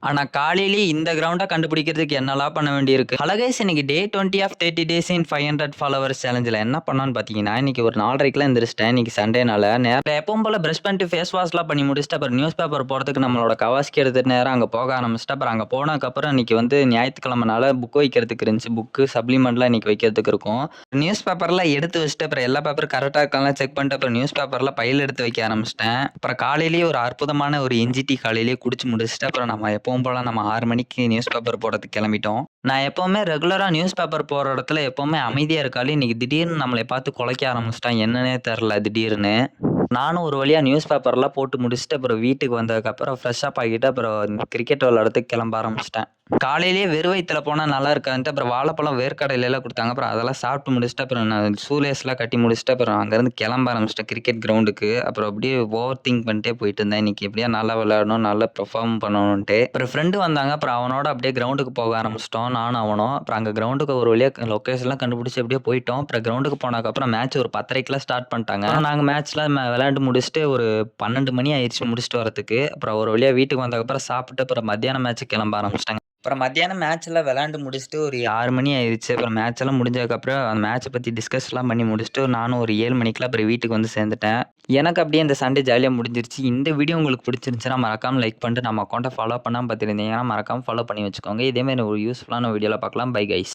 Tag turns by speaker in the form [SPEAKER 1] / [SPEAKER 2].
[SPEAKER 1] ஆனா காலையிலேயே இந்த கிரவுண்ட கண்டுபிடிக்கிறதுக்கு என்னலாம் பண்ண வேண்டியிருக்கு. ஹலோ கைஸ், இன்னைக்கு டே 20 ஆஃப் 30 டேஸ் இன் 500 ஃபாலோவர்ஸ் சேலஞ்சில என்ன பண்ணான்னு பார்த்தீங்கன்னா, இன்னைக்கு ஒரு 4:30க்குலாம் எந்திரிச்சிட்டேன். இன்னைக்கு சண்டேனால எப்பவும் போல பிரஷ் பண்ணிட்டு ஃபேஸ் வாஷ்லாம் பண்ணி முடிச்சுட்டு, அப்புறம் நியூஸ் பேப்பர் போடுறதுக்கு நம்மளோட கவாஸ்கி எடுத்துட்டு நேரா அங்க போக ஆரம்பிச்சுட்டேன். அப்புறம் அங்க போனதுக்கப்புறம் இன்னைக்கு வந்து ஞாயித்துக்கிழமைனால புக் வைக்கிறதுக்கு இருந்துச்சு. புக்கு சப்ளிமெண்ட்லாம் இன்னைக்கு வைக்கிறதுக்கு இருக்கும். நியூஸ் பேப்பர்லாம் எடுத்து வச்சுட்டு, அப்புறம் எல்லா பேப்பரும் கரெக்ட்டா இருக்கான்லாம் செக் பண்ணிட்டு, அப்புறம் நியூஸ் பேப்பர்லாம் பையில எடுத்து வைக்க ஆரம்பிச்சுட்டேன். அப்புறம் காலையிலேயே ஒரு அற்புதமான ஒரு இஞ்சி டீ காலையிலேயே குடிச்சு முடிச்சுட்டு, அப்புறம் நம்ம எப்பவும் போல நம்ம 6 மணிக்கு நியூஸ் பேப்பர் போடுறதுக்கு கிளம்பிட்டோம். நான் எப்பவுமே ரெகுலரா நியூஸ் பேப்பர் போடுற இடத்துல எப்பவுமே அமைதியா இருக்காளு, இன்னைக்கு திடீர்னு நம்மளை பார்த்து குலைக்க ஆரம்பிச்சுட்டான். என்னன்னே தெரியல திடீர்னு. நானும் ஒரு வழியா நியூஸ் பேப்பர்லாம் போட்டு முடிச்சுட்டு, அப்புறம் வீட்டுக்கு வந்ததுக்கப்புறம் ஃப்ரெஷ் அப் ஆகிட்டு, அப்புறம் கிரிக்கெட் விளையாடுறதுக்கு கிளம்ப ஆரம்பிச்சுட்டேன். காலையிலேயே வெறும் வயித்துல போனா நல்லா இருக்காதுன்ட்டு, அப்புறம் வாழைப்பழம், வேர்க்கடலைலாம் குடுத்தாங்க. அப்புறம் அதெல்லாம் சாப்பிட்டு முடிச்சுட்டு, அப்புறம் நான் ஷூ லேஸ்லாம் கட்டி முடிச்சுட்டு, அப்புறம் அங்கேருந்து கிளம்ப ஆரம்பிச்சுட்டேன் கிரிக்கெட் கிரவுண்டுக்கு. அப்புறம் அப்படியே ஓவர் திங்க் பண்ணிட்டே போயிட்டு இருந்தேன். இன்னைக்கு எப்படியா நல்லா விளையாடணும், நல்லா பெர்ஃபார்ம் பண்ணணுன்ட்டு. அப்புறம் ஃப்ரெண்டு வந்தாங்க. அப்புறம் அவனோட அப்படியே கிரவுண்டுக்கு போக ஆரம்பிச்சிட்டோம், நானும் அவனும். அப்புறம் அங்க கிரவுண்டுக்கு ஒரு வழியா லொகேஷன்லாம் கண்டுபிடிச்சு அப்படியே போயிட்டோம். அப்புறம் கிரவுண்டுக்கு போனதுக்கப்புறம் மேட்ச் ஒரு 10:30க்குலாம் ஸ்டார்ட் பண்ணிட்டாங்க. அப்புறம் நாங்க மேட்ச்லாம் விளையாண்டு முடிச்சுட்டு ஒரு 12 மணி ஆயிடுச்சு முடிச்சுட்டு வரதுக்கு. அப்புறம் ஒரு வழியா வீட்டுக்கு வந்ததுக்கப்புறம் சாப்பிட்டு, அப்புறம் மத்தியானம் மேட்ச்சுக்கு கிளம்ப ஆரம்பிச்சிட்டாங்க. அப்புறம் மத்தியானம் மேட்ச்லாம் விளையாண்டு முடிச்சுட்டு ஒரு 6 மணி ஆயிருச்சு. அப்புறம் மேட்ச் எல்லாம் முடிஞ்சதுக்கப்புறம் அந்த மேட்ச்சை பத்தி டிஸ்கஸ்லாம் பண்ணி முடிச்சுட்டு நானும் ஒரு 7 மணிக்கெல்லாம் அப்புறம் வீட்டுக்கு வந்து சேர்ந்துட்டேன். எனக்கு அப்படியே இந்த சண்டே ஜாலியா முடிஞ்சிருச்சு. இந்த வீடியோ உங்களுக்கு பிடிச்சிருந்துச்சுன்னா மறக்காம லைக் பண்ணிட்டு நம்ம அக்கௌண்ட்டை ஃபாலோ பண்ணாம பார்த்துருந்தீங்கன்னா மறக்காம ஃபாலோ பண்ணி வச்சுக்கோங்க. இதே மாதிரி ஒரு யூஸ்ஃபுல்லான வீடியோல பார்க்கலாம். Bye guys.